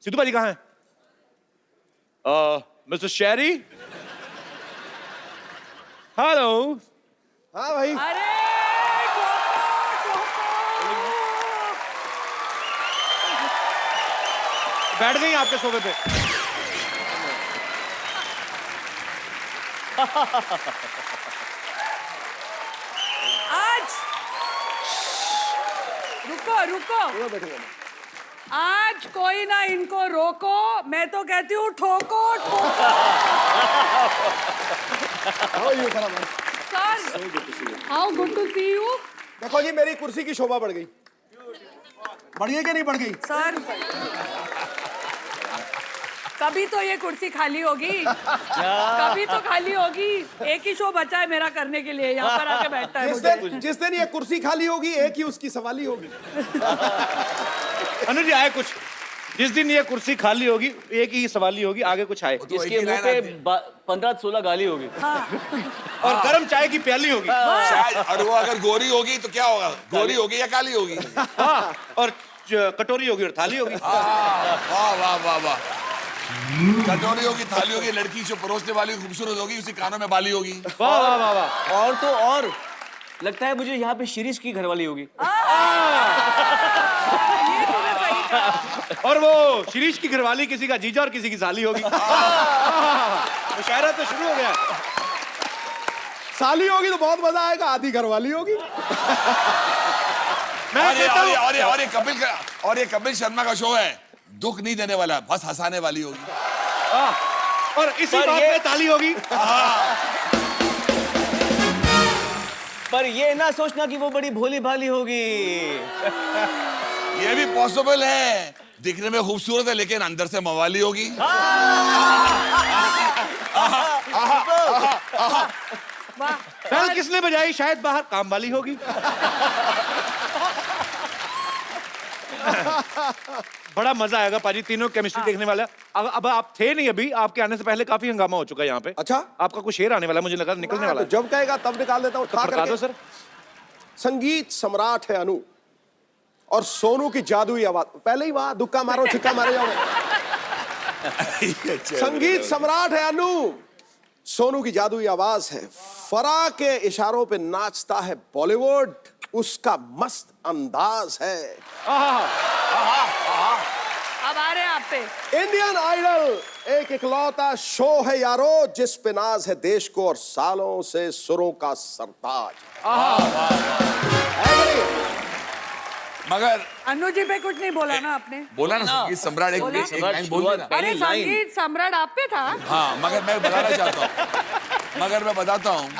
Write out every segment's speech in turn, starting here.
सिद्धू भाजी कहाँ हैं? मिस्टर शेरी, हेलो। हाँ भाई। अरे बैठ गई आपके सोफे पे। आज रुको आज कोई ना इनको रोको, मैं तो कहती हूँ ठोको ठोको। Sir how good to see you. देखो जी मेरी कुर्सी की शोभा बढ़ गई। बढ़ गई कि नहीं बढ़ गई? सर कभी तो ये कुर्सी खाली होगी, कभी तो खाली होगी। एक ही शो बचा है मेरा करने के लिए, यहाँ पर आके बैठता है मुझे। जिस दिन ये कुर्सी खाली होगी एक ही उसकी सवाली होगी। अनुज जी आए कुछ, जिस दिन ये कुर्सी खाली होगी एक ही सवाली होगी, आगे कुछ आए। इसके मुंह पे 15-16 गाली होगी। और गर्म चाय की प्याली होगी। और वो अगर गोरी होगी तो क्या होगा? गोरी होगी या काली होगी? हाँ, और कटोरी होगी और थाली होगी। वाह वाह वाह वाह। कटोरी होगी, थाली होगी, लड़की जो परोसने वाली खूबसूरत होगी, उसी कानों में बाली होगी। वाह वाह वाह वाह। और तो और लगता है मुझे यहाँ पे शिरीष की घरवाली होगी। ये तूने सही कहा। और वो शिरीष की घरवाली किसी का जीजा और किसी की साली होगी। मुशायरा तो शुरू हो गया। साली होगी तो बहुत मजा आएगा, आधी घरवाली होगी। और ये कपिल शर्मा का शो है, दुख नहीं देने वाला, बस हंसाने वाली होगी। और इसी बात पे ताली होगी। पर ये ना सोचना कि वो बड़ी भोली भाली होगी। ये भी पॉसिबल है, दिखने में खूबसूरत है लेकिन अंदर से मवाली होगी। बेल किसने बजाई? शायद बाहर काम वाली होगी। बड़ा मजा आएगा पाजी, तीनों केमिस्ट्री देखने वाला। अब आप थे नहीं अभी, आपके आने से पहले काफी हंगामा हो चुका है यहाँ पे। अच्छा, आपका कुछ शेर आने वाला है, मुझे लगा निकलने वाला है। जब कहेगा तब निकाल देता हूँ। तो बता दो सर। संगीत सम्राट है अनु और सोनू की जादुई आवाज। पहले ही वहां दुक्का मारो छिक्का मारे जाओ। संगीत सम्राट है अनु, सोनू की जादुई आवाज है, फराह के इशारों पे नाचता है बॉलीवुड, उसका मस्त अंदाज है। अब आ रहे हैं आप पे। इंडियन आइडल एक इकलौता शो है यारो, जिस पे नाज है देश को और सालों से सुरों का सरताज। मगर अनु जी पे कुछ नहीं बोला ना आपने? बोला ना संगीत सम्राट, एक लाइन बोल देना। अरे संगीत सम्राट आप पे था। हाँ, मगर मैं बताना चाहता हूँ, मगर मैं बताता हूँ,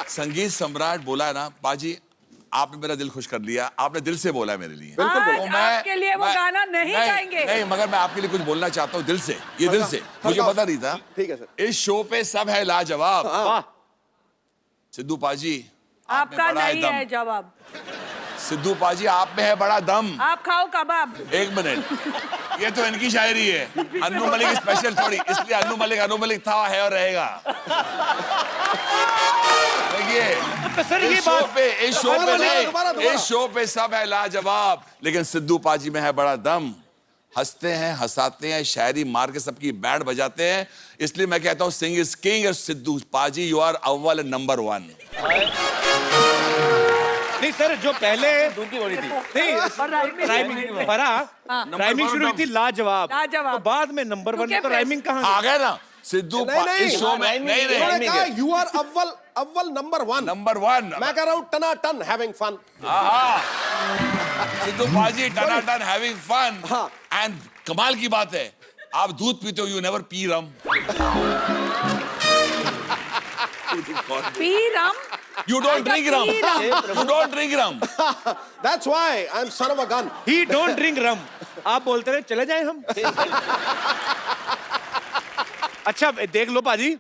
संगीत सम्राट बोला है ना बाजी, आपने मेरा दिल खुश कर लिया, आपने दिल से बोला है मेरे लिए। आज आपके लिए वो गाना नहीं गाएंगे। नहीं, मगर मैं आपके लिए कुछ बोलना चाहता हूँ दिल से, ये दिल से। मुझे पता नहीं था। ठीक है सर। इस शो पे सब है लाजवाब। सिद्धू पाजी आपका नहीं है जवाब। सिद्धू पाजी आप में है बड़ा दम। आप खाओ कबाब। एक मिनट, ये तो इनकी शायरी है, अन्नू मलिक स्पेशल थोड़ी, इसलिए अन्नू मलिक था, है और रहेगा। देखिए इस शो पे सब है लाजवाब, लेकिन सिद्धू पाजी में है बड़ा दम। हंसते हैं, हंसाते हैं, शायरी मार के सबकी बैंड बजाते हैं, इसलिए मैं कहता हूँ सिंग is king. Sidhu paaji you are अव्वल एंड नंबर 1। नहीं सर, जो पहले दूध की बड़ी थी नहीं राइमिंग शुरू हुई थी लाजवाब, तो बाद में नंबर 1 तो राइमिंग कहाँ आ गए ना सिद्धू इस शो में? नहीं, यू आर अव्वल नंबर 1। नंबर 1 मैं कह रहा हूँ टना ton having fun. Sidhu paaji Tanatan having fun. And कमाल की बात है, आप दूध पीते हो, you never P rum. P rum? You don't drink rum. You don't drink rum. That's why I'm son of a gun. He don't drink rum. आप बोलते रहे चले जाए हम। अच्छा देख लो पाजी,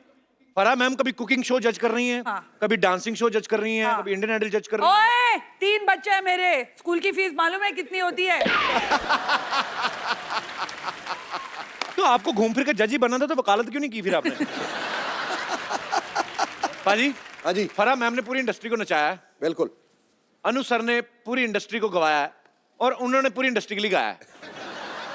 फराह मैम कभी कुकिंग शो जज कर रही हैं, कभी डांसिंग शो जज कर रही हैं, कभी इंडियन आइडल जज कर रही हैं। ओए, 3 बच्चे हैं मेरे, स्कूल की फीस मालूम है कितनी होती है? तो आपको घूम फिर के जज ही बनना था, तो वकालत क्यों नहीं की फिर आपने? पाजी, हाँ जी, फराह मैम ने पूरी इंडस्ट्री को नचाया है। बिल्कुल। अनु सर ने पूरी इंडस्ट्री को गवाया है और उन्होंने पूरी इंडस्ट्री के लिए गाया है।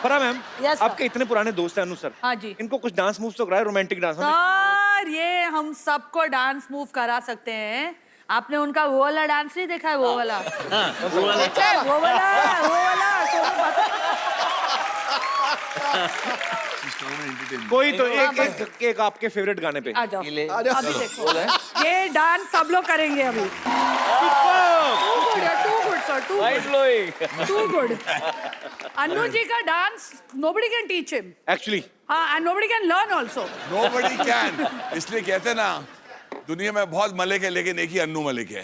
फरा मैम, Yes, sir. आपके इतने पुराने दोस्त हैं अनु सर, हाँ जी। इनको कुछ डांस मूव्स तो कराए, रोमांटिक डांस। सर ये हम सबको डांस मूव करा सकते हैं। आपने उनका वो वाला डांस नहीं देखा है? वो वाला देखा है? वो वाला सोनू कोई तो एक आपके फेवरेट गाने पे। आ जाओ आ जाओ। अभी देखो ये डांस सब लोग करेंगे अभी। Too good sir, too Mind blowing. Too good. Anu ji का dance nobody can teach him. Actually हाँ, and nobody can learn also. Nobody can. इसलिए कहते हैं ना, दुनिया में बहुत मलिक है लेकिन एक ही अन्नू मलिक है।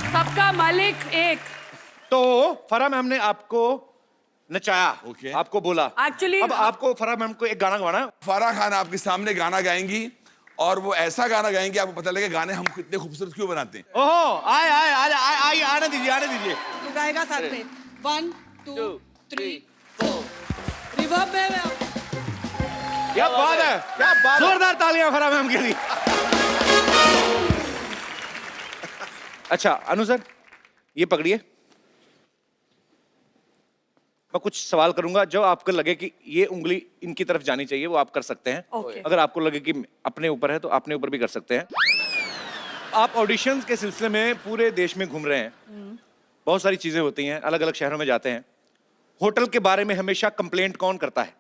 सबका मालिक एक। तो फरा मैम ने आपको नचाया, Okay. आपको बोला। Actually- अब आपको फरा मैम को एक गाना गाना है। फराह खान आपके सामने गाना गाएंगी और वो ऐसा गाना गाएंगी आपको पता लगेगा गाने हम कितने खूबसूरत क्यों बनाते हैं। ओहो, आए आने दीजिए, आने दीजिए। तू गाएगा साथ में 1 2 3 4 रिवर्ब में क्या बात है, क्या बात है। जोरदार तालियां फरा मैम के लिए। अच्छा अनु सर, ये पकड़िए। मैं कुछ सवाल करूंगा, जो आपको लगे कि ये उंगली इनकी तरफ जानी चाहिए वो आप कर सकते हैं। Okay. अगर आपको लगे कि अपने ऊपर है तो अपने ऊपर भी कर सकते हैं। आप ऑडिशंस के सिलसिले में पूरे देश में घूम रहे हैं, बहुत सारी चीजें होती हैं, अलग अलग शहरों में जाते हैं। होटल के बारे में हमेशा कंप्लेंट कौन करता है?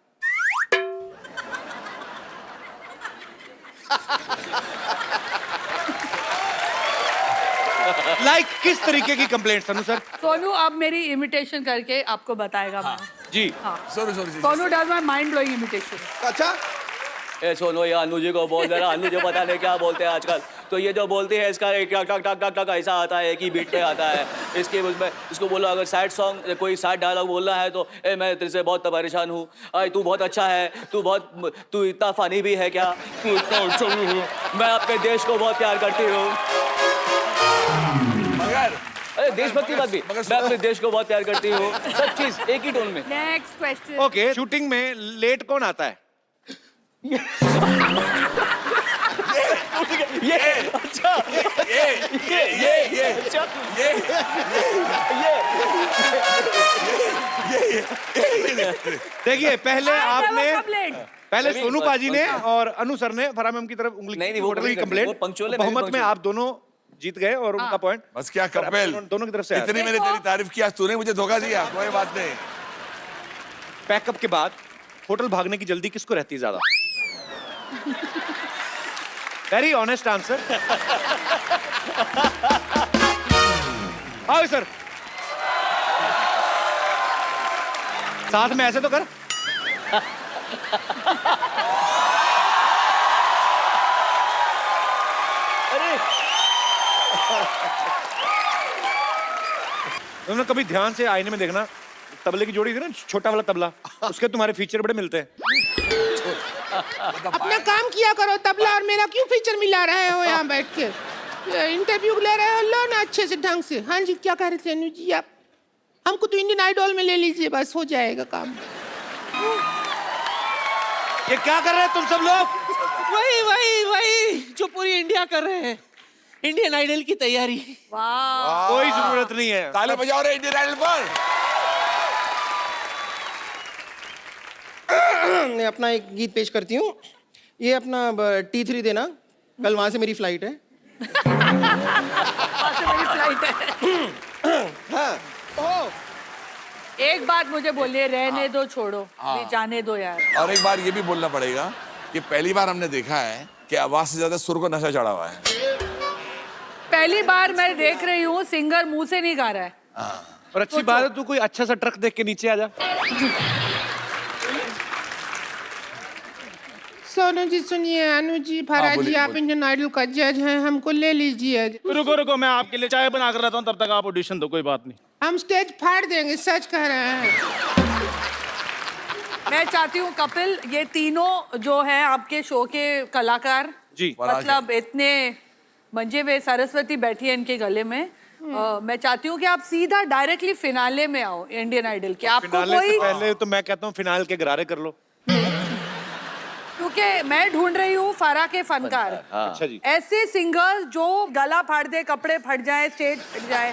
लाइक किस तरीके की कंप्लेंट अनु सर? सोनू अब मेरी इमिटेशन करके आपको बताएगा। मैम जी sorry Sonu does my mind blowing imitation. अच्छा, ए सुनो ये अनु जी को बोल दे रहा, अनु जी पता नहीं क्या बोलते हैं आजकल। तो ये जो बोलती है इसका एक टक टक टक टक ऐसा आता है कि बीट पे आता है। इसके उसमें इसको बोलो अगर सैड सॉन्ग कोई सैड डायलॉग बोलना है तो ए मैं तेरे से बहुत परेशान हूँ, तू बहुत अच्छा है, तू इतना फनी भी है क्या, तू इतना अच्छा भी है, मैं अपने देश को बहुत प्यार करती हूँ। मगर अरे देशभक्ति बात भी, मैं अपने देश को बहुत प्यार करती हूँ, सब चीज एक ही टोन में। Next question. ओके, शूटिंग में लेट कौन आता है? ये अच्छा ये अच्छा देखिए पहले नहीं, सोनू पाजी ने और अनु सर ने फरा मैम की तरफ उंगली नहीं, वो होटल की वो कंप्लेंट। punctual है, मैं भी बहुमत में punctual। आप दोनों जीत गए और उनका पॉइंट बस क्या कपिल, दोनों की तरफ से आया। इतनी मैंने तेरी तारीफ की, आज तूने मुझे धोखा दिया। कोई बात नहीं। पैकअप के बाद होटल भागने की जल्दी किसको रहती है ज्यादा? Very honest answer. आओ सर, साथ में ऐसे तो कर। अरे तुमने कभी ध्यान से आईने में देखना, तबले की जोड़ी थी ना, छोटा वाला तबला, उसके तुम्हारे फीचर बड़े मिलते हैं। अपना काम किया करो तबला, और मेरा क्यों फीचर मिला रहे हो यहाँ बैठ के? इंटरव्यू ले रहे हो, लो ना अच्छे से ढंग से। हाँ जी, क्या कह रहे थे अनु जी आप? हमको तो इंडियन आइडल में ले लीजिए, बस हो जाएगा काम। ये क्या कर रहे हैं तुम सब लोग? वही जो पूरी इंडिया कर रहे हैं, इंडियन आइडल की तैयारी। वाह, कोई जरूरत नहीं है। ताले बजाओ रे इंडियन आइडल पर। मैं अपना एक गीत पेश करती हूँ। ये अपना T3 देना, कल वहां से मेरी फ्लाइट है। वहाँ से मेरी फ्लाइट है। एक बात मुझे बोलिए, रहने दो, छोड़ो, भी जाने दो यार। और एक बार ये भी बोलना पड़ेगा कि पहली बार हमने देखा है कि आवाज से ज्यादा सुर को नशा चढ़ा हुआ है। पहली बार मैं देख रही हूँ सिंगर मुंह से नहीं गा रहा है। और अच्छी बात है, तू कोई अच्छा सा ट्रक देख के नीचे आ जा। सोनू जी सुनिए, अनु जी, फरा जी, आप इंडियन आइडल का जज हैं, हमको ले लीजिए। रुको मैं आपके लिए चाय बना कर रहता हूँ, तब तक आप ऑडिशन दो, कोई बात नहीं। हम स्टेज फाड़ देंगे, सच कह रहे हैं। मैं चाहती हूँ कपिल, ये तीनों जो हैं आपके शो के कलाकार, जी मतलब इतने मंजे हुए, सरस्वती बैठी है इनके गले में। मैं चाहती हूँ कि आप सीधा डायरेक्टली फिनाले में आओ इंडियन आइडल के। आपको फिनाले से कोई, पहले तो मैं कहता हूँ फिनाल के गरारे कर लो। क्योंकि मैं ढूंढ रही हूँ फरा के फनकार। अच्छा जी। ऐसे सिंगर्स जो गला फाड़ दे, कपड़े फट जाए, स्टेज फट जाए,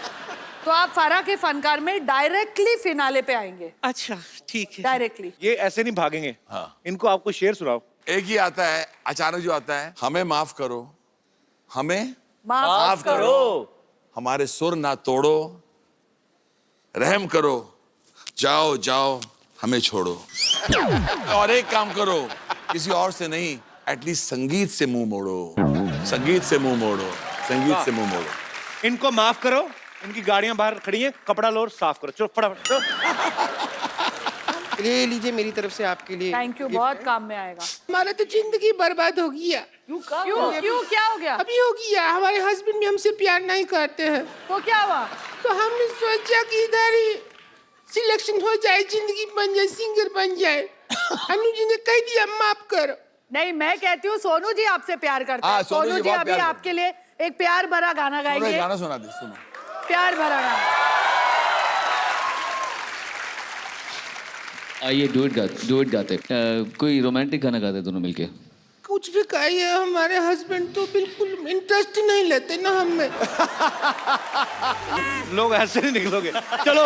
तो आप फरा के फनकार में डायरेक्टली फिनाले पे आएंगे। अच्छा ठीक है। डायरेक्टली। ये ऐसे नहीं भागेंगे। हाँ। इनको आपको शेर सुनाओ। एक ही आता है अचानक जो आता है, हमें माफ करो, हमें माफ करो। हमारे सुर ना तोड़ो, रहम करो, जाओ जाओ हमें छोड़ो। और एक काम करो, किसी और से नहीं, एटलीस्ट संगीत से मुंह मोड़ो, संगीत से मुंह मोड़ो, संगीत से मुंह मोड़ो। इनको माफ करो, इनकी गाड़ियां बाहर खड़ी हैं, कपड़ा लो और साफ करो। चलो फटाफट चलो। ले लीजिए मेरी तरफ से आपके लिए। थैंक यू, बहुत काम में आएगा। हमारा तो जिंदगी बर्बाद हो गया। क्यों क्यों क्या हो गया? अभी हो गया, हमारे हस्बैंड भी हमसे प्यार नहीं करते हैं, तो क्या हुआ? तो हमने सोचा कि इधर ही सिलेक्शन हो जाए, जिंदगी बन जाए, सिंगर बन जाए। अनु जी ने कह दिया माफ करो। नहीं, मैं कहती हूँ सोनू जी आपसे प्यार करते हाँ, हैं। सोनू सोनू जी जी बहुत अभी प्यार आपके लिए एक प्यार भरा गाना गाएंगे। गाना सुना दे, सुनो। प्यार भरा गाना। आइए डुएट गाते कोई रोमांटिक गाना गाते दोनों मिलके। कुछ भी कहिए, हमारे हस्बैंड तो बिल्कुल इंटरेस्ट नहीं लेते ना हमें। लोग ऐसे नहीं निकलोगे। चलो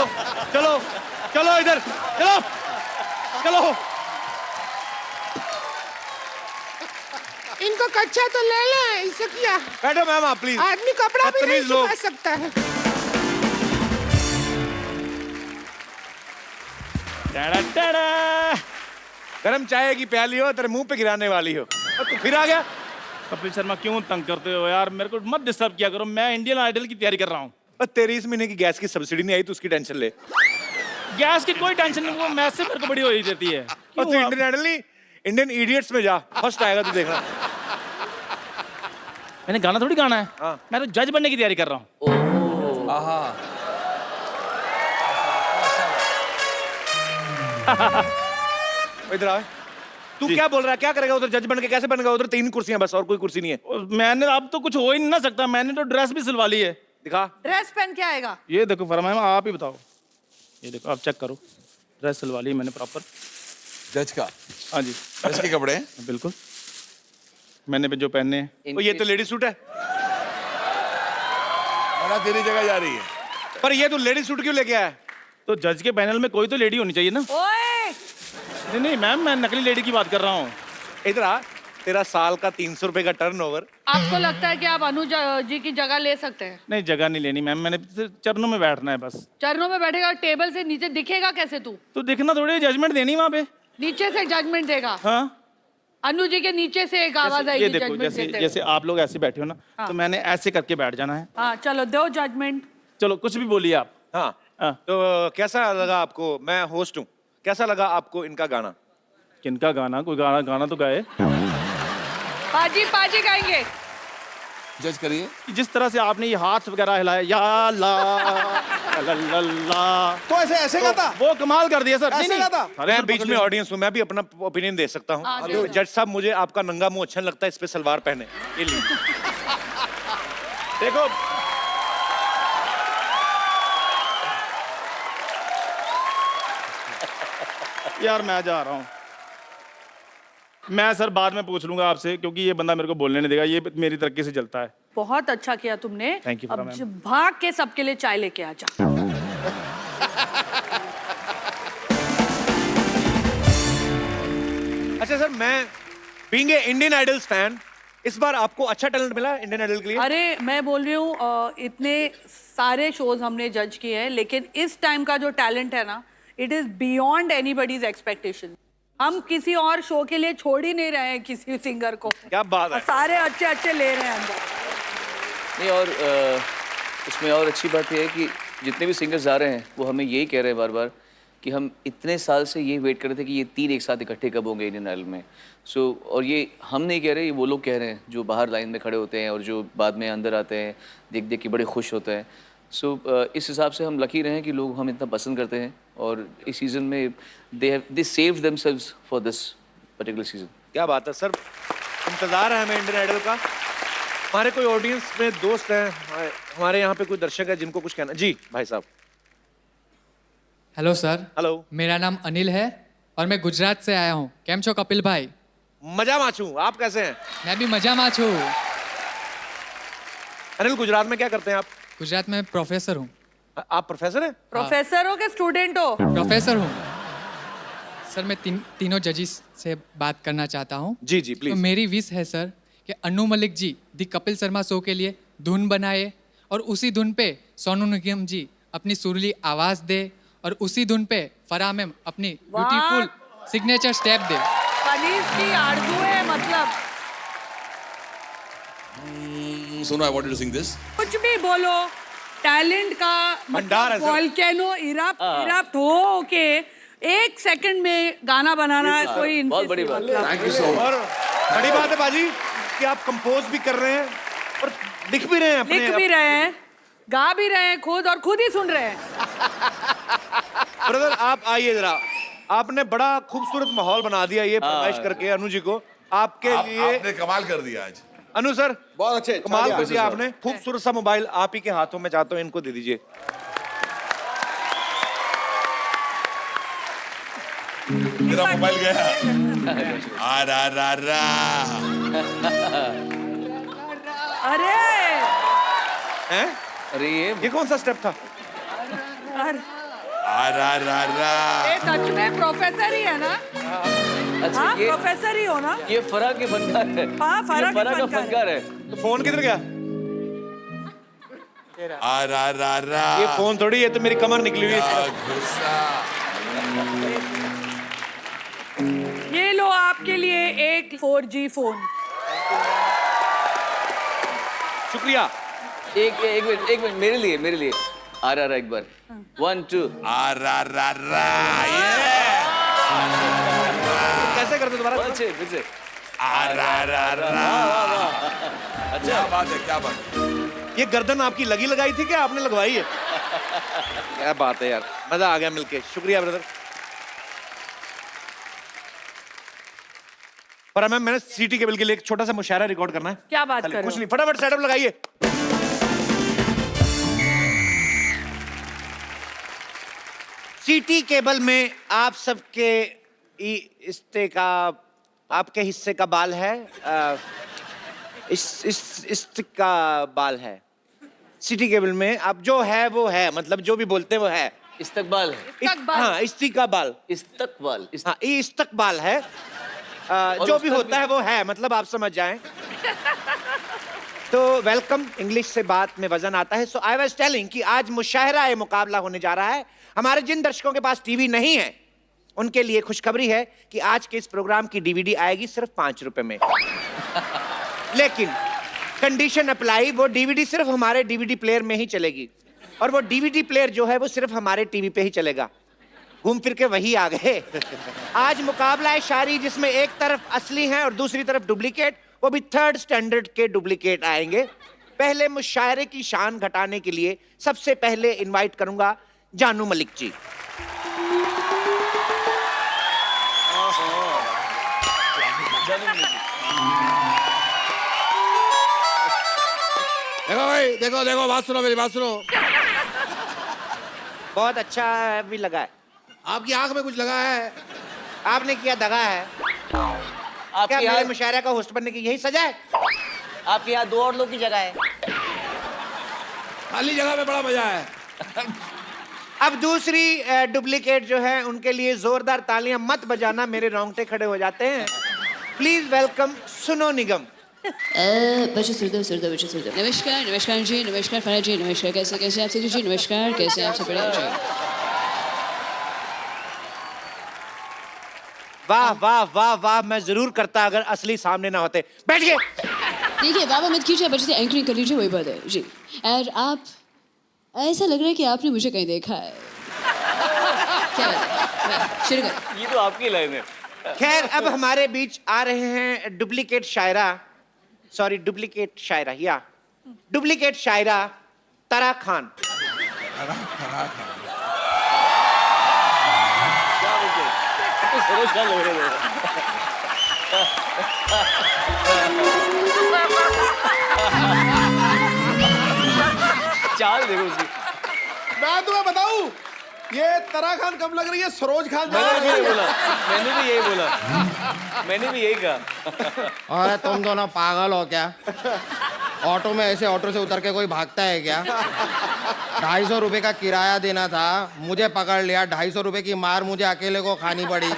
चलो चलो इधर चलो चलो। इनको कच्चा तो ले लें, इससे क्या? बैठो मैम आप प्लीज। आदमी कपड़ा भी नहीं बदतमीज लोग। सुखा सकता है। गरम चाय की प्याली हो, तेरे मुंह पे गिराने वाली हो, और तू फिर आ गया। कपिल शर्मा क्यों तंग करते हो यार, मेरे को मत डिस्टर्ब किया करो, मैं इंडियन आइडल की तैयारी कर रहा हूँ। और तेरी इस महीने की गैस की सब्सिडी नहीं आई तो उसकी टेंशन ले। गैस की कोई टेंशन नहीं, वो मैच से मेरे को बड़ी हो ही देती है। और तू इंडियन आइडल नहीं, इंडियन इडियट्स में जा, फर्स्ट आएगा तू देखना। मैंने गाना थोड़ी गाना है, हाँ। मैं तो जज बनने की तैयारी कर रहा हूँ। इधर आ। तू क्या बोल रहा है, क्या करेगा उधर? जज बन के कैसे बनेगा? उधर 3 कुर्सियां बस, और कोई कुर्सी नहीं है। और मैंने अब तो कुछ हो ही नहीं ना सकता, मैंने तो ड्रेस भी सिलवा ली है। दिखा। ड्रेस पहन के आएगा। ये देखो फरमा, आप ही बताओ। ये देखो आप चेक करो, ड्रेस सिलवा ली मैंने प्रॉपर। जज का? हाँ जी, जज के कपड़े हैं? बिल्कुल मैंने भी जो पहने हैं। ये तो लेडी सूट है। और तेरी जगह जा रही है। पर ये तू लेडी सूट क्यों लेके आया? तो जज के पैनल में कोई तो लेडी होनी चाहिए ना। ओए, नहीं मैम, मैं नकली लेडी की बात कर रहा हूँ। इधर आ। तेरा साल का 300 रुपए का टर्नओवर। आपको लगता है कि आप अनुज जी की जगह ले सकते हैं? नहीं, जगह नहीं लेनी मैम, मैंने सिर्फ चरणों में बैठना है बस। चरणों में बैठेगा, टेबल से नीचे दिखेगा कैसे तू? तो देखना थोड़ी जजमेंट देनी वहाँ पे। नीचे से जजमेंट देगा। हाँ, अनु जी के नीचे से एक आवाज ये आएगी देखो, जजमेंट जैसे देते जैसे आप लोग ऐसे बैठे हो ना, हाँ। तो मैंने ऐसे करके बैठ जाना है। हाँ, चलो दो जजमेंट। चलो कुछ भी बोलिए आप। हाँ। हाँ। तो कैसा लगा आपको? मैं होस्ट हूँ, कैसा लगा आपको इनका गाना? किनका गाना? कोई गाना तो गाए। पाजी गाएंगे। जज करिए। जिस तरह से आपने ये हाथ वगैरह हिलाया, या ला, तो ऐसे गाता? वो कमाल कर दिया सर। ऐसे गाता? अरे मैं सर, बीच पकड़ में लो। ऑडियंस हूँ, मैं भी अपना ओपिनियन दे सकता हाँ, हूँ। दे तो दो। जज साहब, मुझे आपका नंगा मुंह अच्छा लगता है, इस पे सलवार पहने। ये लीजिए। देखो यार, मैं जा रहा हूँ। मैं सर बाद में पूछ लूंगा आपसे, क्योंकि ये बंदा मेरे को बोलने नहीं देगा, ये मेरी तरक्की से चलता है। बहुत अच्छा किया तुमने। Thank you, अब Farah ma'am. भाग के सबके लिए चाय लेके आ जा। अच्छा सर, मैं being a Indian idols fan, इस बार आपको अच्छा टैलेंट मिला इंडियन आइडल के लिए? अरे मैं बोल रही हूँ, इतने सारे शोज हमने जज किए हैं, लेकिन इस टाइम का जो टैलेंट है ना, it is beyond anybody's expectation. हम किसी और शो के लिए छोड़ ही नहीं रहे हैं किसी सिंगर को। क्या बात है। सारे अच्छे अच्छे ले रहे हैं अंदर। नहीं, और इसमें और अच्छी बात यह है कि जितने भी सिंगर्स आ रहे हैं वो हमें यही कह रहे हैं बार बार कि हम इतने साल से ये वेट कर रहे थे कि ये 3 एक साथ इकट्ठे कब होंगे इंडियन आइडल में। और ये हम नहीं कह रहे, ये वो लोग कह रहे हैं जो बाहर लाइन में खड़े होते हैं और जो बाद में अंदर आते हैं, देख देख के बड़े खुश होते हैं। इस हिसाब से हम लकी रहे हैं कि लोग हम इतना पसंद करते हैं, और इस सीज़न में they saved themselves for this particular season. क्या बात है सर, इंतजार है हमें इंडियन आइडल का। हमारे कोई ऑडियंस में दोस्त हैं, हमारे यहाँ पे कोई दर्शक है जिनको कुछ कहना? जी भाई साहब। Hello sir. हेलो। मेरा नाम अनिल है और मैं गुजरात से आया हूँ। केम छो कपिल भाई? मजा माचू, आप कैसे हैं? मैं भी मजा में हूँ। अनिल, गुजरात में क्या करते हैं आप? गुजरात में प्रोफेसर हूँ। आप प्रोफेसर हैं? प्रोफेसर हो कि स्टूडेंट हो? प्रोफेसर हूँ सर। मैं तीनों जजेस से बात करना चाहता हूँ। जी जी तो प्लीज। मेरी विश है सर कि अनु मलिक जी दी कपिल शर्मा शो के लिए धुन बनाए और उसी धुन पे सोनू निगम जी अपनी सुरीली आवाज दे और उसी धुन पे फराह मैम अपनी वाह! ब्यूटीफुल सिग्नेचर स्टेप दे। कनीज की आरजू है मतलब। Sonu, I want to sing this. कुछ भी बोलो, टैलेंट का भंडार है सर। वॉल्केनो इरप्ट हो के 1 सेकंड में गाना बनाना कोई बहुत बड़ी बात। Thank you so much. और बड़ी बात है बाजी कि आप कंपोज भी कर रहे हैं और लिख भी रहे हैं अपने। लिख भी रहे हैं, गा भी रहे हैं खुद और खुद ही सुन रहे हैं। ब्रदर आप आइए जरा। आपने बड़ा खूबसूरत माहौल बना दिया ये फरमाइश करके अनु जी को। आपके लिए आपने कमाल कर दिया आज। अनु सर बहुत अच्छे, कमाल छा कर दिया। दिया आपने। खूबसूरत सा मोबाइल आप ही के हाथों में चाहता हूँ, इनको दे दीजिए। मेरा मोबाइल गया। आ रा अरे हैं? अरे ये कौन सा स्टेप था? अरे, आ रा ये सच में प्रोफेसर ही है ना? अच्छा हाँ ये प्रोफेसर ही हो ना? फराह के फनकार है। हाँ, फराह ये के फराह का फनकार फनकार है। तो फोन किधर गया? आ रा ये फोन थोड़ी, ये तो मेरी कमर निकली हुई है। गुस्सा। ये लो आपके लिए एक 4G फोन। शुक्रिया। एक मिनट मेरे लिए आ रहा एक बार 1 2 आ रा कैसे करते दोबारा? अच्छे फिर से आ रा अच्छा क्या बात है, क्या बात। ये गर्दन आपकी लगी लगाई थी क्या आपने लगवाई है? क्या बात है यार, मजा आ गया मिलके। शुक्रिया ब्रदर। पर मैम मैंने सीटी केबल के लिए एक छोटा सा मुशायरा रिकॉर्ड करना है। क्या बात चलिए, कर रहे कुछ हो? नहीं, फटाफट सेटअप लगाइए। सीटी केबल में आप सबके हिस्से का, आपके हिस्से का बाल है। इस का बाल है। सिटी केबल में आप जो है वो है, मतलब जो भी बोलते हैं वो है। इस्तकबाल हाँ, इस्ती का बाल। इस्तकबाल हाँ, ये इस्तकबाल है। जो भी होता है वो है, मतलब आप समझ जाएं। तो वेलकम। इंग्लिश से बात में वजन आता है। सो आई वाज टेलिंग कि आज मुशायरा ए मुकाबला होने जा रहा है। हमारे जिन दर्शकों के पास टीवी नहीं है उनके लिए खुशखबरी है कि आज के इस प्रोग्राम की डीवीडी आएगी सिर्फ 5 रुपए में। लेकिन कंडीशन अप्लाई, वो डीवीडी सिर्फ हमारे डीवीडी प्लेयर में ही चलेगी और वो डीवीडी प्लेयर जो है वो सिर्फ हमारे टीवी पे ही चलेगा। घूम फिर के वही आ गए। आज मुकाबला है शायरी जिसमें एक तरफ असली हैं और दूसरी तरफ डुप्लीकेट, वो भी 3rd स्टैंडर्ड के डुप्लीकेट आएंगे। पहले मुशायरे की शान घटाने के लिए सबसे पहले इनवाइट करूंगा जानू मलिक जी। देखो भाई, देखो बात सुनो, मेरी बात सुनो। बहुत अच्छा भी लगा है। आपकी आंख में कुछ लगा है। आपने किया दगा है। क्या आपके मेरे यहाँ मुशायरे का होस्ट बनने की यही सजा है? आपके यहाँ 2 और लोग की जगह है। खाली जगह में बड़ा मजा है। अब दूसरी डुप्लीकेट जो है उनके लिए जोरदार तालियां मत बजाना, मेरे रोंगटे खड़े हो जाते हैं। प्लीज वेलकम सुनो निगम। बच्चे सुरदेव बच्चे सुरदेव। नमस्कार जी, नमस्कार फराह जी, नमस्कार। कैसे आपसे जी? नमस्कार, कैसे आपसे बड़े जी? वाह वाह वाह वाह, मैं जरूर करता अगर असली सामने ना होते। बैठिए। देखिए वाह मत कीजिए, बच्चे से एंकरिंग कर लीजिए, वही बात है जी। और आप, ऐसा लग रहा है कि आपने मुझे कहीं देखा है। क्या बात है? शुरू कर। ये तो आपकी लाइन है। खैर, अब हमारे बीच आ रहे हैं डुप्लीकेट शायरा, सॉरी डुप्लीकेट शायरा, या डुप्लीकेट शायरा तरा खान। सरोज खान लग रहे थे। चाल देखो उसकी। मैं तुम्हें बताऊं, ये तरा खान कब लग रही है सरोज खान। मैंने भी यही बोला। और तुम दोनों पागल हो क्या? ऑटो में ऐसे ऑटो से उतर के कोई भागता है क्या? 250 रुपए का किराया देना था, मुझे पकड़ लिया, 250 रुपए की मार मुझे अकेले को खानी पड़ी।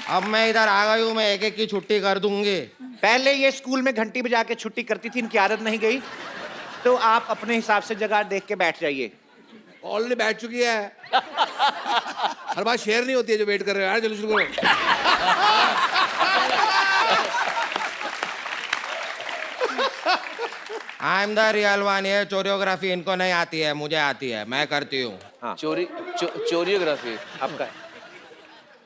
अब मैं इधर आ गई हूँ, मैं एक एक की छुट्टी कर दूंगी। पहले ये स्कूल में घंटी बजा के छुट्टी करती थी, इनकी आदत नहीं गई, तो आप अपने हिसाब से जगह देख के बैठ जाइए। ऑलरेडी बैठ चुकी है। हर बात शेयर नहीं होती है जो वेट कर रहे हो यार, चलो शुरू करो। I am the real one. ये कोरियोग्राफी इनको नहीं आती है, मुझे आती है, मैं करती हूँ। चोरियोग्राफी आपका है।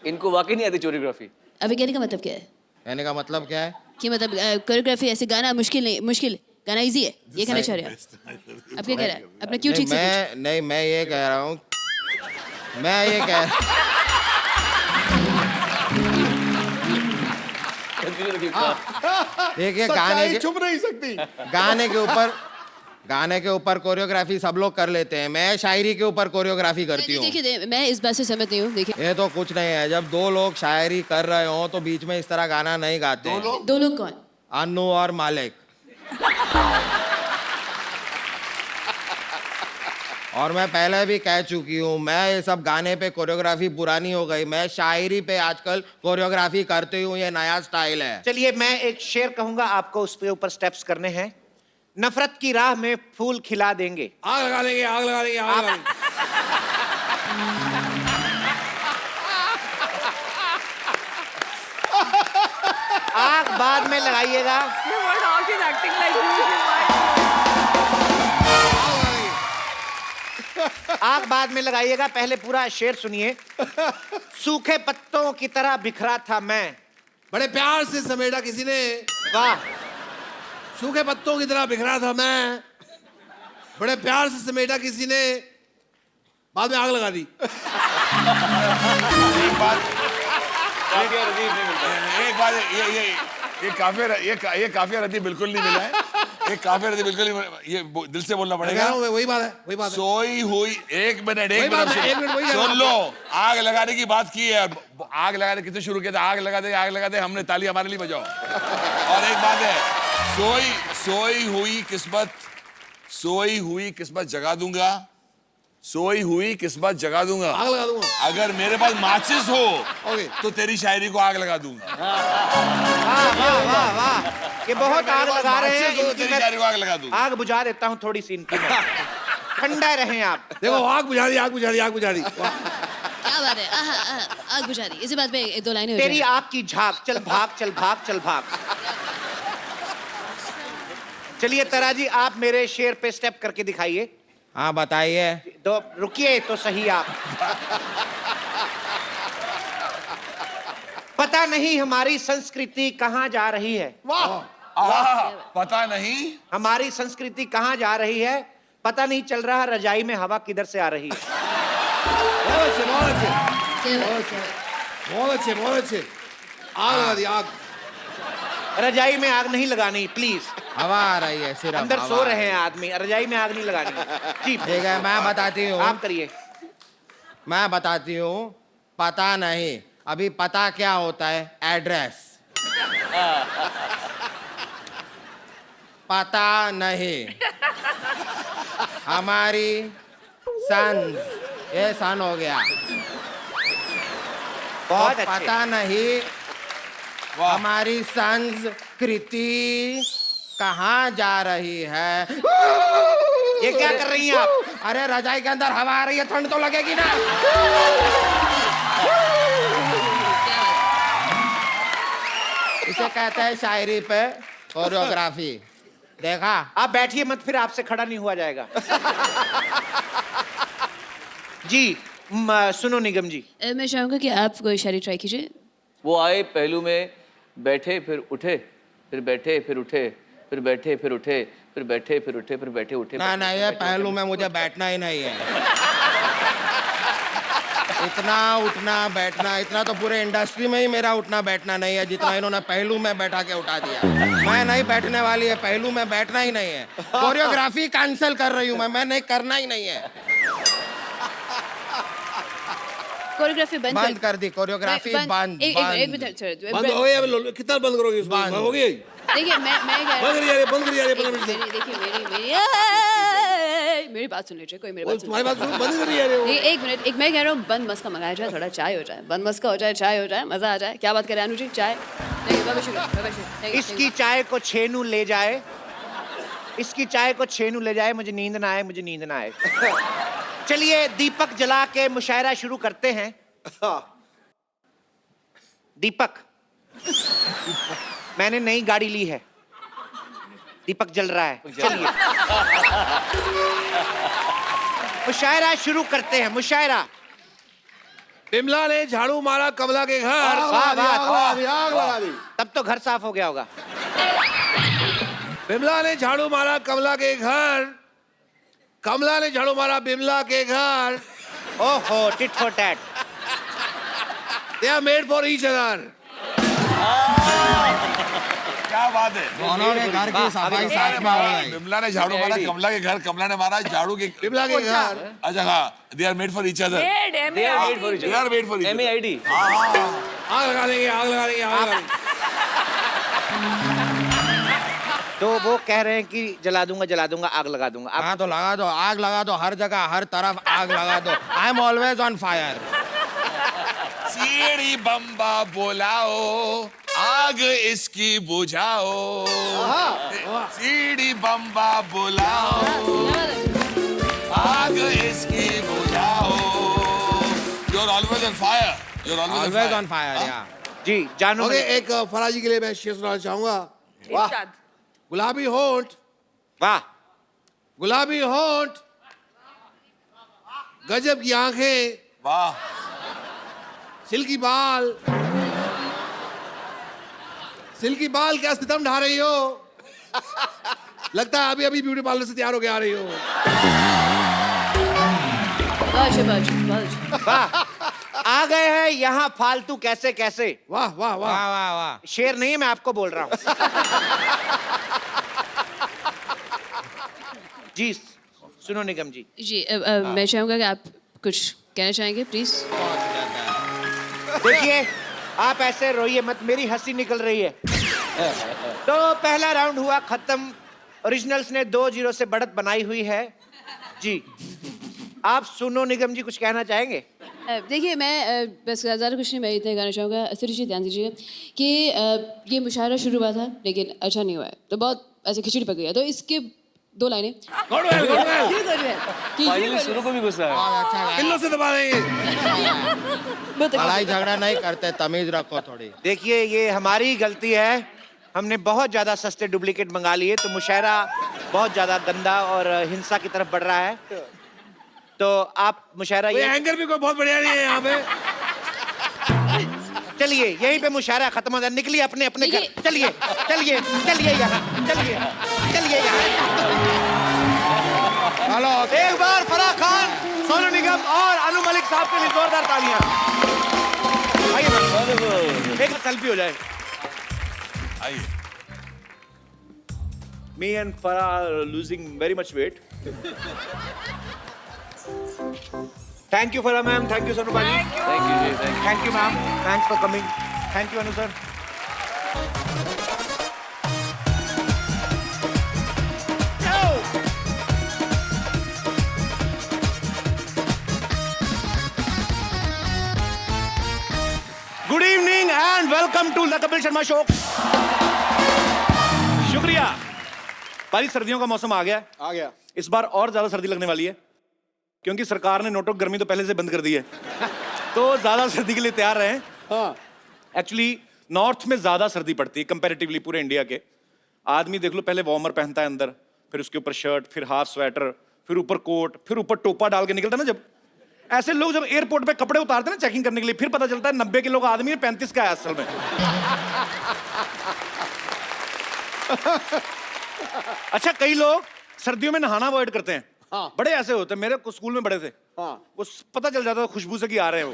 इनको वाकई नहीं आती चोरियोग्राफी। अभी कहने का मतलब क्या है? कहने का मतलब क्या है? कि मतलब कोरियोग्राफी ऐसे गाना मुश्किल नहीं, मुश्किल गाना इजी है, ये कहना चाह रहे हैं आप क्या कह रहे हैं? अपना क्यों ठीक से मैं ये कह रहा हूँ, मैं ये कह देखिए सच्चाई छुप नहीं सकती। गाने के ऊपर कोरियोग्राफी सब लोग कर लेते हैं, मैं शायरी के ऊपर कोरियोग्राफी करती हूँ। देखिए मैं इस बात से सहमत नहीं हूँ। देखिए ये तो कुछ नहीं है, जब दो लोग शायरी कर रहे हो तो बीच में इस तरह गाना नहीं गाते हैं। दो लोग कौन? अनु और मालिक। और मैं पहले भी कह चुकी हूँ, मैं ये सब गाने पे कोरियोग्राफी पुरानी हो गई, मैं शायरी पे आजकल कोरियोग्राफी करती हूँ, ये नया स्टाइल है। चलिए मैं एक शेर कहूंगा, आपको उसके ऊपर स्टेप्स करने हैं। नफरत की राह में फूल खिला देंगे। आग लगा देंगे, आग लगा देंगे, आग लगा देंगे। आग बाद में लगाइएगा। आग बाद में लगाइएगा, पहले पूरा शेर सुनिए। सूखे पत्तों की तरह बिखरा था मैं। बड़े प्यार से समेटा किसी ने, वाह। सूखे पत्तों की तरह बिखरा था मैं, बड़े प्यार से समेटा किसी ने, बाद में आग लगा दी। एक बात ये काफिया रद्दी बिल्कुल नहीं मिला है। ये काफिया रद्दी बिल्कुल नहीं मिला, ये दिल से बोलना पड़ेगा। वही बात है, वही बात है। सोई हुई एक मिनट वही सुन लो। आग लगाने की बात की है, आग लगाने किसने शुरू किया था? आग लगा दे, हमने ताली हमारे लिए बजाओ। और एक बात है, सोई हुई किस्मत जगा दूंगा, सोई हुई किस्मत जगा दूंगा, आग लगा दूंगा। अगर मेरे पास माचिस हो ओके। तो तेरी शायरी को आग लगा दूंगा। वाह वाह वाह, ये बहुत आग लगा रहे हैं। तो तेरी शायरी को आग लगा दूंगा। आग बुझा देता हूँ थोड़ी सी इनकी मैं। ठंडा रहें आप। देखो आग बुझा दी, आग बुझा दी, आग बुझा दी। क्या बात है? आग बुझा दी। इसी बात पे एक दो लाइनें हो तेरी जाएं। आग की झाग, चल भाग चल भाग चल भाग। चलिए तारा जी, आप मेरे शेर पे स्टेप करके दिखाइए। हाँ बताइए। तो रुकिए तो सही आप। पता नहीं हमारी संस्कृति कहाँ जा रही है। वाह, पता नहीं हमारी संस्कृति कहाँ जा रही है, पता नहीं चल रहा रजाई में हवा किधर से आ रही है। बहुत अच्छे, बहुत अच्छे, क्या बात बहुत अच्छे, बहुत अच्छे। आग लगा दी, आग। रजाई में आग नहीं लगानी प्लीज। हवा आ रही है सिर्फ। अंदर हवा सो आ रहे रही हैं आदमी, रजाई में आग नहीं लगानी। जी ठीक है, मैं बताती हूँ। आप करिए। मैं बताती हूँ। पता नहीं, अभी पता क्या होता है? एड्रेस। पता नहीं हमारी सन, ये सन हो गया। बहुत और अच्छे। पता नहीं हमारी संस्कृति कहाँ जा रही है। ये क्या कर रही हैं आप? अरे रजाई के अंदर हवा आ रही है, ठंड तो लगेगी ना। इसे कहते हैं शायरी पे कोरियोग्राफी। देखा? आप बैठिए मत, फिर आपसे खड़ा नहीं हुआ जाएगा। जी सुनो निगम जी। मैं चाहूंगा कि आप कोई शायरी ट्राई कीजिए। वो आए पहलू में, बैठे फिर उठे, फिर बैठे फिर उठे, फिर बैठे फिर उठे, फिर बैठे फिर उठे, फिर बैठे उठे। ना ये पहलू में मुझे बैठना ही नहीं है। इतना उठना बैठना, इतना तो पूरे इंडस्ट्री में ही मेरा उठना बैठना नहीं है जितना इन्होंने पहलू में बैठा के उठा दिया। मैं नहीं बैठने वाली है, पहलू में बैठना ही नहीं है। कोरियोग्राफी कैंसिल कर रही हूँ मैं नहीं करना ही नहीं है। कोरियोग्राफी बंद कर दी कोरियोग्राफी बंद एक मिनट छोड़ बंद हो गया, कितना बंद करोगे इसको? बंद हो गई? देखिए मैं बंद करिए यार, बंद करिए यार, 15 मिनट से। मेरी बात सुन लीजिए, कोई मेरी बात सुन तुम्हारी बात सुनो, बंद करिए यार। एक मिनट, एक मैं कह रहा हूँ बंद मस्का मंगाया जाए, थोड़ा चाय हो जाए, बंद मस्का हो जाए, चाय हो जाए, मजा आ जाए। क्या बात करें अनु जी? चाय इसकी चाय को छेनू ले जाए, इसकी चाय को छेनू ले जाए, मुझे नींद ना आए, मुझे नींद ना आए। चलिए दीपक जला के मुशायरा शुरू करते हैं। दीपक, मैंने नई गाड़ी ली है, दीपक जल रहा है, चलिए मुशायरा शुरू करते हैं। मुशायरा। बिमला ने झाड़ू मारा कमला के घर। वाह, वाह, आग लगा दी। तब तो घर साफ हो गया होगा। बिमला ने झाड़ू मारा कमला के घर, कमला ने झाड़ू मारा बिमला के घर। ओहो, tit for tat. They are made for each other. क्या बात है। दोनों ने घर की सफाई साथ में हो गई। बिमला ने झाड़ू मारा कमला के घर, कमला ने मारा झाड़ू के बिमला के घर। अच्छा हाँ, they are made for each other. They are made for each they are made for each other. MAID। आग लगा देंगे, आग लगा देंगे, आग लगा देंगे। तो वो कह रहे हैं कि जला दूंगा, आग लगा दूंगा। आप हाँ तो लगा दो, आग लगा दो, हर जगह हर तरफ आग लगा दो। I am always on fire. सीढ़ी बम्बा बोलाओ, आग इसकी बुझाओ। सीढ़ी बम्बा बोलाओ, आग इसकी बुझाओ। You're always on fire. You're always on fire या जी जानू। ओके, एक फराजी के लिए मैं शेर सुनाना चाहूंगा। इरशाद। गुलाबी होंठ, वाह, गुलाबी होंठ, गजब की आंखें, वाह। सिल्की बाल, सिल्की बाल, क्या सितम ढा रही हो? लगता है अभी अभी ब्यूटी पार्लर से तैयार होके आ रही हो। वाह। आ गए हैं यहाँ फालतू कैसे कैसे। वाह वाह वाह। वाह वाह वाह। शेर नहीं है, मैं आपको बोल रहा हूँ। जी सुनो निगम जी। जी मैं चाहूँगा कि आप कुछ कहना चाहेंगे प्लीज। देखिए आप ऐसे रोइए मत, मेरी हंसी निकल रही है। तो पहला राउंड हुआ खत्म। ओरिजिनल्स ने 2-0 से बढ़त बनाई हुई है। जी आप सुनो निगम जी कुछ कहना चाहेंगे? देखिए मैं बस ज़्यादा कुछ नहीं, मैं इतना कहना चाहूँगा। थोड़ी सी ध्यान दीजिए कि ये मुशायरा शुरू हुआ था लेकिन अच्छा नहीं हुआ है, तो बहुत ऐसे खिचड़ी पक गई है। तो इसके 2 लाइनें फाइनली शुरू को भी गुस्सा है। किलो से दबा देंगे। लड़ाई झगड़ा नहीं करते, तमीज रखो थोड़ी। देखिए ये हमारी गलती है, हमने बहुत ज्यादा सस्ते डुप्लीकेट मंगा लिए, तो मुशायरा बहुत ज्यादा गंदा और हिंसा की तरफ बढ़ रहा है। तो आप मुशायरा ये एंकर भी कोई बहुत बढ़िया नहीं है यहाँ पे। चलिए यहीं पे मुशायरा खत्म हो जाए। निकलिए अपने अपने घर। चलिए चलिए चलिए यहाँ, चलिए चलिए यहाँ। चलो एक बार फराह खान, सोनू निगम और अनु मलिक साहब के लिए जोरदार तालियां। आइए एक सेल्फी हो जाए। आइए। Me and Farah are losing very much weight. Thank you, Farah ma'am. Thank you, Sonu Baji. Thank you ji, thank you। Thank you ma'am. Thanks for coming. Thank you Anu sir. Good evening and welcome to the Kapil Sharma Show. शुक्रिया। बारिश सर्दियों का मौसम आ गया। आ गया। इस बार और ज्यादा सर्दी लगने वाली है क्योंकि सरकार ने नोटों की गर्मी तो पहले से बंद कर दी है। तो ज्यादा सर्दी के लिए तैयार रहें। हाँ। एक्चुअली नॉर्थ में ज्यादा सर्दी पड़ती है कंपैरेटिवली पूरे इंडिया के। आदमी देख लो, पहले वार्मर पहनता है अंदर, फिर उसके ऊपर शर्ट, फिर हाफ स्वेटर, फिर ऊपर कोट, फिर ऊपर टोपा डाल के निकलता है ना। जब ऐसे लोग जब एयरपोर्ट पे कपड़े उतारते हैं ना चेकिंग करने के लिए, फिर पता चलता है 90 किलो का आदमी है, 35 का है असल में। अच्छा कई लोग सर्दियों में नहाना अवॉइड करते हैं। हाँ। बड़े ऐसे होते हैं, मेरे स्कूल में बड़े थे। हाँ। वो पता चल जाता था खुशबू से कि आ रहे हो।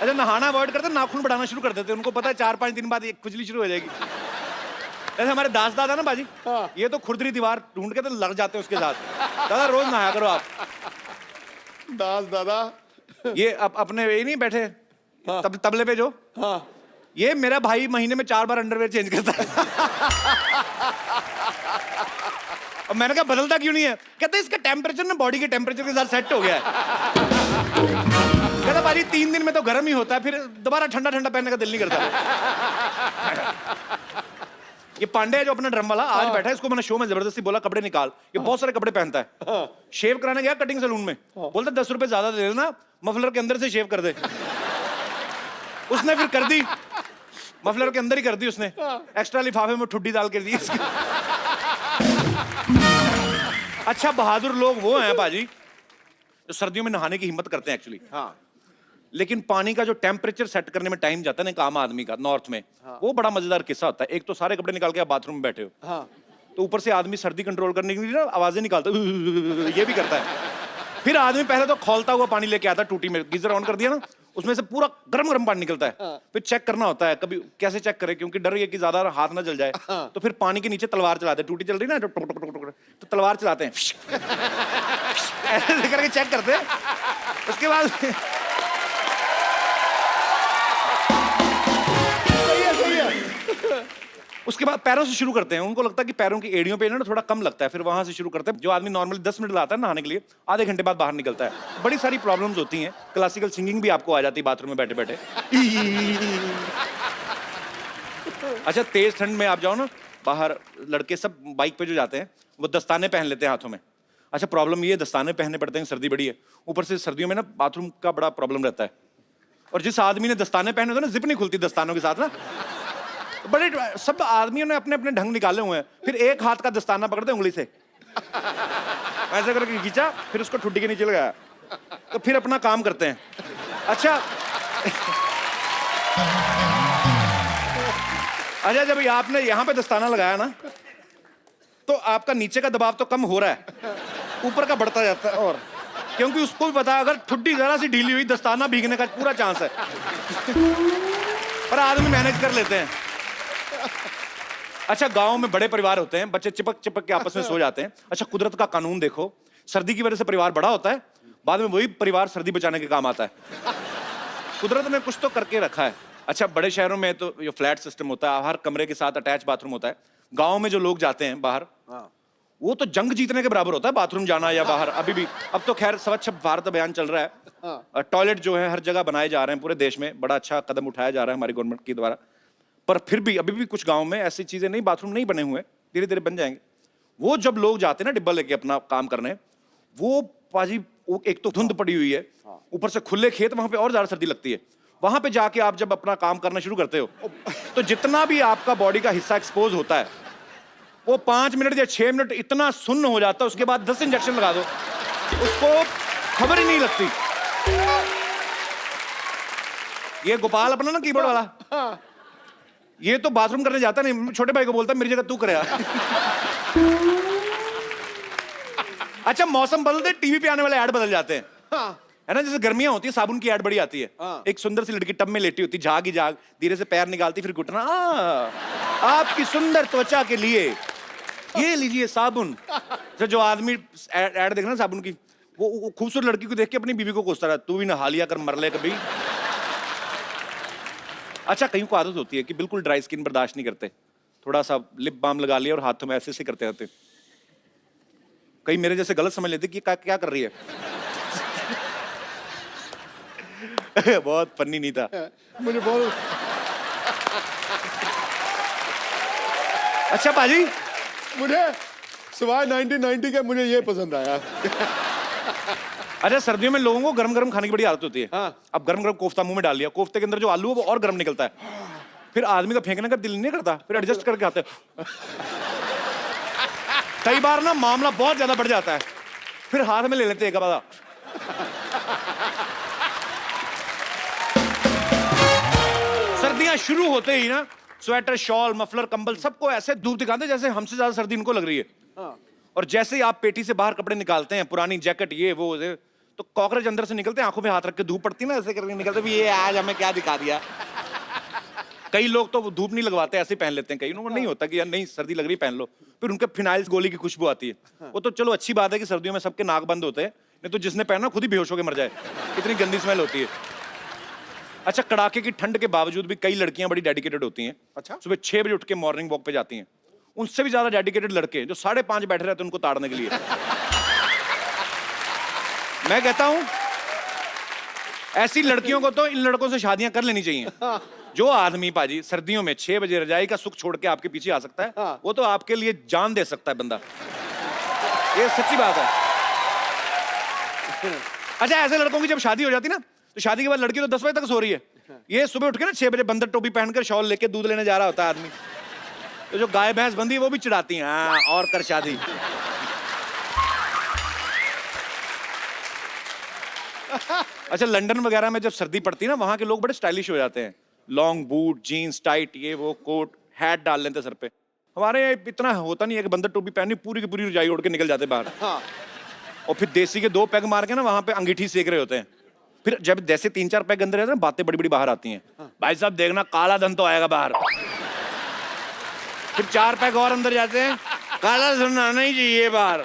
अच्छा नहाना अवॉइड करते, नाखून बढ़ाना शुरू कर देते। उनको पता है 4-5 दिन बाद एक खुजली शुरू हो जाएगी। जैसे हमारे दास दादा ना बाजी, हाँ। ये तो खुरदरी दीवार ढूंढ के तो लग जाते हैं उसके साथ। दादा रोज नहाया करो आप। दास दादा ये अपने ये नहीं बैठे तबले पे जो, हाँ ये मेरा भाई महीने में 4 बार अंडरवेयर चेंज करता है। और मैंने कहा बदलता क्यों नहीं है? कहते इसका टेम्परेचर ना बॉडी के टेम्परेचर के साथ सेट हो गया है। कहता भाई 3 दिन में तो गर्म ही होता है, फिर दोबारा ठंडा ठंडा पहनने का दिल नहीं करता। ये पांडे है जो अपना ड्रम वाला आज बैठा है, इसको मैंने शो में जबरदस्ती बोला कपड़े निकाल, ये बहुत सारे कपड़े पहनता है। शेव कराने गया कटिंग सैलून में, बोलता 10 रुपए ज्यादा दे देना, मफलर के अंदर से शेव कर दे। उसने फिर कर दी, मफलर के अंदर ही कर दी उसने, एक्स्ट्रा लिफाफे में ठुड्डी डाल के दी। अच्छा बहादुर लोग वो हैं बाजी जो सर्दियों में नहाने की हिम्मत करते हैं एक्चुअली। हाँ लेकिन पानी का जो टेम्परेचर सेट करने में टाइम जाता है ना एक आम आदमी का नॉर्थ में, वो बड़ा मजेदार किस्सा होता है। एक तो सारे कपड़े निकाल के आप बाथरूम में बैठे हो, हाँ तो ऊपर से आदमी सर्दी कंट्रोल करने के लिए ना आवाजें निकालता है, ये भी करता है। फिर आदमी पहले तो खौलता हुआ पानी लेके आता है टूटी में, गीजर ऑन कर दिया ना, उसमें से पूरा गरम गरम पानी निकलता है। फिर चेक करना होता है, कभी कैसे चेक करे, क्योंकि डर ये कि ज्यादा हाथ ना जल जाए, तो फिर पानी के नीचे तलवार चलाते हैं। टूटी चल रही ना तो तलवार चलाते हैं, ऐसे करके चेक करते हैं। उसके बाद सही है। उसके बाद पैरों से शुरू करते हैं। उनको लगता है कि पैरों की एड़ियों पे ना थोड़ा कम लगता है, फिर वहां से शुरू करते हैं। जो आदमी नॉर्मली 10 मिनट लाता है नहाने के लिए, आधे घंटे बाद बाहर निकलता है। बड़ी सारी प्रॉब्लम्स होती हैं। क्लासिकल सिंगिंग भी आपको आ जाती है बाथरूम में बैठे बैठे। अच्छा तेज ठंड में आप जाओ ना बाहर, लड़के सब बाइक पे जो जाते हैं वो दस्ताने पहन लेते हैं हाथों में। अच्छा प्रॉब्लम ये दस्ताने पहनने पड़ते हैं, सर्दी बड़ी है, ऊपर से सर्दियों में ना बाथरूम का बड़ा प्रॉब्लम रहता है। और जिस आदमी ने दस्ताने पहने होते हैं ना, जिप नहीं खुलती दस्तानों के साथ ना, बड़े सब आदमियों ने अपने अपने ढंग निकाले हुए हैं। फिर एक हाथ का दस्ताना पकड़ते उंगली से ऐसे करके खींचा, फिर उसको ठुड्डी के नीचे लगाया, तो फिर अपना काम करते हैं। अच्छा अच्छा जब आपने यहां पे दस्ताना लगाया ना, तो आपका नीचे का दबाव तो कम हो रहा है, ऊपर का बढ़ता जाता है। और क्योंकि उसको भी पता है अगर ठुड्डी जरा सी ढीली हुई दस्ताना भीगने का पूरा चांस है। पर आदमी मैनेज कर लेते हैं। अच्छा गांव में बड़े परिवार होते हैं, बच्चे चिपक चिपक के आपस में सो जाते हैं। अच्छा कुदरत का कानून देखो, सर्दी की वजह से परिवार बड़ा होता है, बाद में वही परिवार सर्दी बचाने के काम आता है। कुदरत ने कुछ तो करके रखा है। अच्छा बड़े शहरों में तो ये फ्लैट सिस्टम होता है, हर कमरे के साथ अटैच बाथरूम होता है। गांव में जो लोग जाते हैं बाहर, वो तो जंग जीतने के बराबर होता है बाथरूम जाना या बाहर। अभी भी, अब तो खैर स्वच्छ भारत अभियान चल रहा है, टॉयलेट जो है हर जगह बनाए जा रहे हैं पूरे देश में, बड़ा अच्छा कदम उठाया जा रहा है हमारी गवर्नमेंट के द्वारा। पर फिर भी अभी भी कुछ गांव में ऐसी चीजें नहीं, बाथरूम नहीं बने हुए, धीरे धीरे बन जाएंगे। वो जब लोग जाते हैं ना डिब्बा लेके अपना काम करने, वो पाजी वो एक तो धुंध पड़ी हुई है, ऊपर से खुले खेत, वहां पे और ज्यादा सर्दी लगती है। वहां पे जाके आप जब अपना काम करना शुरू करते हो, तो जितना भी आपका बॉडी का हिस्सा एक्सपोज होता है, वो 5 मिनट या 6 मिनट इतना सुन्न हो जाता है, उसके बाद 10 इंजेक्शन लगा दो, उसको खबर ही नहीं लगती। ये गोपाल अपना ना कीबोर्ड वाला, ये तो बाथरूम करने जाता नहीं, छोटे भाई को बोलता मेरी जगह तू करे। अच्छा मौसम बदलते टीवी पे आने वाले ऐड बदल जाते हैं, है ना। जैसे गर्मियां होती है, साबुन की ऐड बड़ी आती है, एक सुंदर सी लड़की टब में लेटी होती, झाग ही झाग, धीरे से पैर निकालती, फिर घुटना, आपकी सुंदर त्वचा के लिए ये लीजिए साबुन। जो आदमी ऐड देखना साबुन की, वो खूबसूरत लड़की को देख के अपनी बीवी को कोसता रहा, तू भी नहा लिया कर, मर ले कभी। अच्छा कहीं को आदत होती है कि बिल्कुल ड्राई स्किन बर्दाश्त नहीं करते, थोड़ा सा लिप बाम लगा लिया और हाथों में ऐसे करते रहते। कहीं मेरे जैसे गलत समझ लेते कि क्या कर रही है। बहुत फनी नहीं था मुझे बहुत। अच्छा पाजी, मुझे सिवाय 1990 के मुझे ये पसंद आया। अच्छा सर्दियों में लोगों को गरम गरम खाने की बड़ी आदत होती है। अब गरम गरम कोफ्ता मुंह में डाल लिया, कोफ्ते के अंदर जो आलू है वो और गरम निकलता है, फिर आदमी का फेंकने का दिल नहीं करता, फिर एडजस्ट करके आते हैं। कई बार ना मामला बहुत ज्यादा बढ़ जाता है, फिर हाथ में ले लेते हैं एक बार। सर्दियां शुरू होते ही ना स्वेटर, शॉल, मफलर, कंबल सबको ऐसे धूप दिखाते जैसे हमसे ज्यादा सर्दी इनको लग रही है। और जैसे ही आप पेटी से बाहर कपड़े निकालते हैं, पुरानी जैकेट ये वो, तो कॉकरोच अंदर से निकलते हैं, आंखों में हाथ रख के धूप पड़ती है ना, ऐसे करके निकलते भी, ये आज हमें क्या दिखा दिया। कई लोग तो धूप नहीं लगवाते, ऐसे पहन लेते हैं, कई लोगों को नहीं होता कि यार नहीं सर्दी लग रही पहन लो, फिर उनके फिनाइल गोली की खुशबू आती है। वो तो चलो अच्छी बात है कि सर्दियों में सबके नाक बंद होते हैं, नहीं तो जिसने पहना खुद ही बेहोश होकर मर जाए, इतनी गंदी स्मेल होती है। अच्छा, कड़ाके की ठंड के बावजूद भी कई लड़कियां बड़ी डेडिकेटेड होती हैं। अच्छा। सुबह 6 बजे उठ के मॉर्निंग वॉक पे जाती हैं। उनसे भी ज्यादा डेडिकेटेड लड़के जो 5:30 बैठे रहते हैं उनको ताड़ने के लिए। मैं कहता हूं ऐसी लड़कियों को तो इन लड़कों से शादियां कर लेनी चाहिए। जो आदमी पाजी सर्दियों में 6 बजे रजाई का सुख छोड़ के आपके पीछे आ सकता है, वो तो आपके लिए जान दे सकता है बंदा। ये सच्ची बात है। अच्छा, ऐसे लड़कों की जब शादी हो जाती ना, तो शादी के बाद लड़की तो 10 बजे तक सो रही है, ये सुबह उठ के ना 6 बजे बंदर टोपी पहनकर शॉल लेके दूध लेने जा रहा होता है आदमी। तो जो गाय भैंस बंदी है वो भी चिढ़ाती हैं, हाँ और कर शादी। अच्छा, लंदन वगैरह में जब सर्दी पड़ती है ना, वहां के लोग बड़े स्टाइलिश हो जाते हैं। लॉन्ग बूट, जीन्स टाइट, ये वो, कोट, हैट डाल लेते सर पे। हमारे यहाँ इतना होता नहीं है कि बंदर टोपी पहनी पूरी की पूरी रजाई ओढ़ के निकल जाते बाहर। और फिर देसी के 2 पैग मार के ना वहां पे अंगीठी सेक रहे होते हैं। फिर जब जैसे 3-4 पैग अंदर रहते हैं, बातें बड़ी बड़ी बाहर आती हैं। भाई साहब देखना, काला धन तो आएगा बाहर। फिर 4 पैग और अंदर जाते हैं, काला धन आना ही चाहिए बाहर।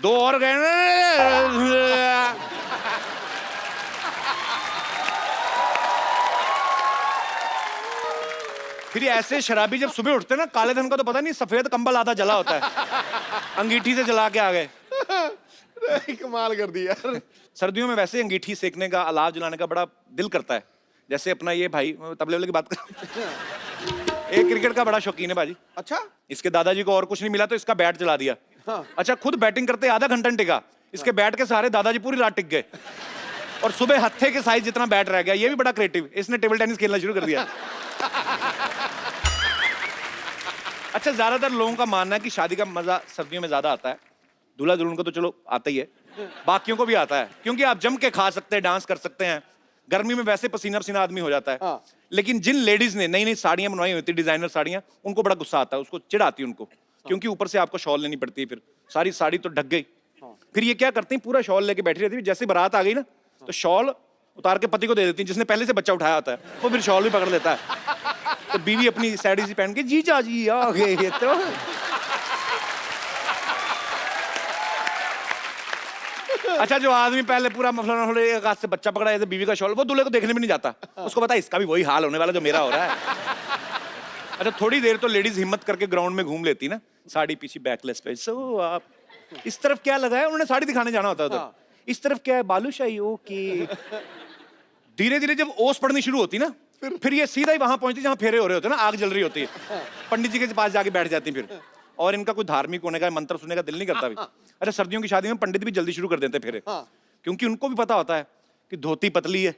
2 और गए ना, फिर ऐसे शराबी जब सुबह उठते हैं ना, काले धन का तो पता नहीं, सफेद कंबल आधा जला होता है, अंगीठी से जला के आ गए। कमाल कर दिया यार। सर्दियों में वैसे अंगीठी सेकने का, अलाव जलाने का बड़ा दिल करता है। जैसे अपना ये भाई, तबले वाले की बात कर, एक क्रिकेट का बड़ा शौकीन है बाजी। अच्छा। इसके दादाजी को और कुछ नहीं मिला तो इसका बैट जला दिया। अच्छा, खुद बैटिंग करते आधा घंटा नहीं टिका, इसके बैट के सहारे दादाजी पूरी रात टिक गए और सुबह हत्थे के साइज जितना बैट रह गया। ये भी बड़ा क्रिएटिव, इसने टेबल टेनिस खेलना शुरू कर दिया। अच्छा, ज्यादातर लोगों का मानना है कि शादी का मजा सर्दियों में ज्यादा आता है। दूल्हा दुल्हन को तो चलो आता ही है, बाकियों को भी आता है, क्योंकि आप जम के खा सकते हैं, डांस कर सकते हैं। गर्मी में वैसे पसीना पसीना आदमी हो जाता है। लेकिन जिन लेडीज ने नई नई साड़ियां बनवाई होती है, डिजाइनर साड़ियां, उनको बड़ा गुस्सा आता है, उसको चिढ़ आती है उनको, क्योंकि ऊपर से आपको शॉल लेनी पड़ती है, फिर सारी साड़ी तो ढक गई। फिर ये क्या करती हैं, पूरा शॉल लेके बैठी रहती है। जैसे बारात आ गई ना, तो शॉल उतार के पति को दे देती है, जिसने पहले से बच्चा उठाया होता है, वो फिर शॉल भी पकड़ लेता है। तो बीवी अपनी साड़ी सी पहन के, जीजा जी आ गए तो। अच्छा, जो आदमी पहले पूरा मफलर एक हाथ से बच्चा पकड़ा है, बीवी का शॉल, वो दूल्हे को देखने भी नहीं जाता, उसको पता है इसका भी वही हाल होने वाला जो मेरा हो रहा है। अच्छा, थोड़ी देर तो लेडीज हिम्मत करके ग्राउंड में घूम लेती ना, साड़ी पीछे बैकलेस पे। सो आप इस तरफ क्या लगा है, उन्होंने साड़ी दिखाने जाना होता था। इस तरफ क्या है, बालूशाही, ओके। धीरे धीरे जब ओस पड़नी शुरू होती ना, फिर ये सीधा ही वहां पहुंचती जहां फेरे हो रहे होते ना, आग जल रही होती है। पंडित जी के पास जाके बैठ जाती फिर, और इनका कोई धार्मिक होने का, मंत्र सुनने का दिल नहीं करता भी। अच्छा, सर्दियों की शादी में पंडित भी जल्दी शुरू कर देते फेरे, क्योंकि उनको भी पता होता है कि धोती पतली है।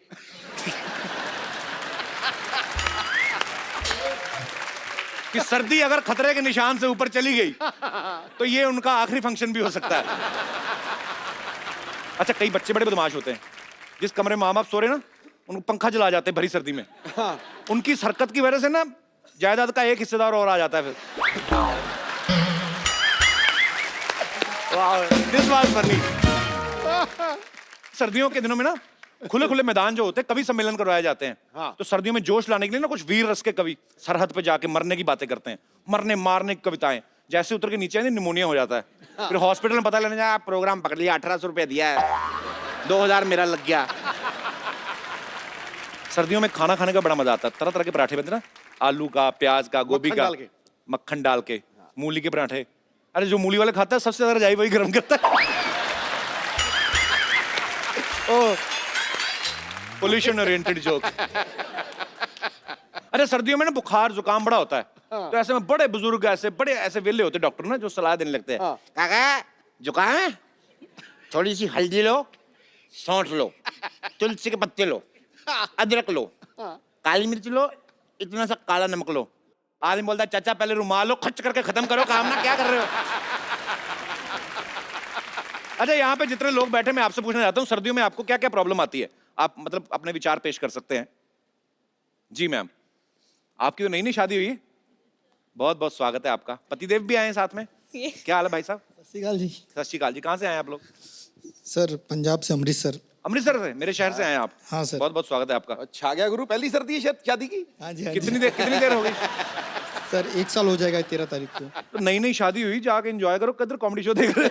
कि सर्दी अगर खतरे के निशान से ऊपर चली गई तो ये उनका आखिरी फंक्शन भी हो सकता है। अच्छा, कई बच्चे बड़े बदमाश होते हैं, जिस कमरे में माँ बाप सो रहे ना, उनको पंखा जला जाते हैं भरी सर्दी में। उनकी इस हरकत की वजह से ना जायदाद का एक हिस्सेदार और आ जाता है फिर। This was funny. सर्दियों के दिनों में ना खुले खुले मैदान जो होते हैं, कवि सम्मेलन करवाए जाते हैं। तो सर्दियों में जोश लाने के लिए ना कुछ वीर रस के कवि सरहद पे जाके मरने की बातें करते हैं, मरने मारने की कविताएं। जैसे उतर के नीचे निमोनिया हो जाता है, फिर हॉस्पिटल में पता लेने जाए, प्रोग्राम पकड़ लिया, 1800 रुपया दिया है, 2000 मेरा लग गया। सर्दियों में खाना खाने का बड़ा मजा आता है। तरह तरह के पराठे बनते ना, आलू का, प्याज का, गोभी का, मक्खन डाल के, मूली के पराठे। अरे जो मूली वाले खाता है सबसे ज्यादा रजाई वही गर्म करता है। Pollution oriented joke. अरे सर्दियों में ना बुखार जुकाम बड़ा होता है, तो ऐसे में बड़े बुजुर्ग ऐसे वेले होते डॉक्टर ना, जो सलाह देने लगते हैं। काका जुकाम है, थोड़ी सी हल्दी लो, सौंठ लो, तुलसी के पत्ते लो, अदरक लो, काली मिर्च लो, इतना सा काला नमक लो। आदमी बोलता है चाचा पहले रुमाल लो, खच करके खत्म करो काम ना, क्या कर रहे हो। अच्छा, यहाँ पे जितने लोग बैठे, मैं आपसे पूछना चाहता हूँ, सर्दियों में आपको क्या क्या प्रॉब्लम आती है? आप मतलब अपने विचार पेश कर सकते हैं। जी मैम, आपकी तो नई नई शादी हुई है, बहुत बहुत स्वागत है आपका। पतिदेव भी आए हैं साथ में, क्या हाल है भाई साहब? सत श्री अकाल जी। सत श्री अकाल जी। कहाँ से आए आप लोग? सर पंजाब से, अमृतसर। अमृतसर से, मेरे शहर से आए आप? हाँ सर। बहुत बहुत स्वागत है आपका। अच्छा गया गुरु, पहली सर्दी है शायद शादी की? हाँ जी, हाँ कितनी देर हो गई? सर 1 साल हो जाएगा 13 तारीख को। तो नई नई शादी हुई, जाके एंजॉय करो, किधर कॉमेडी शो देख रहे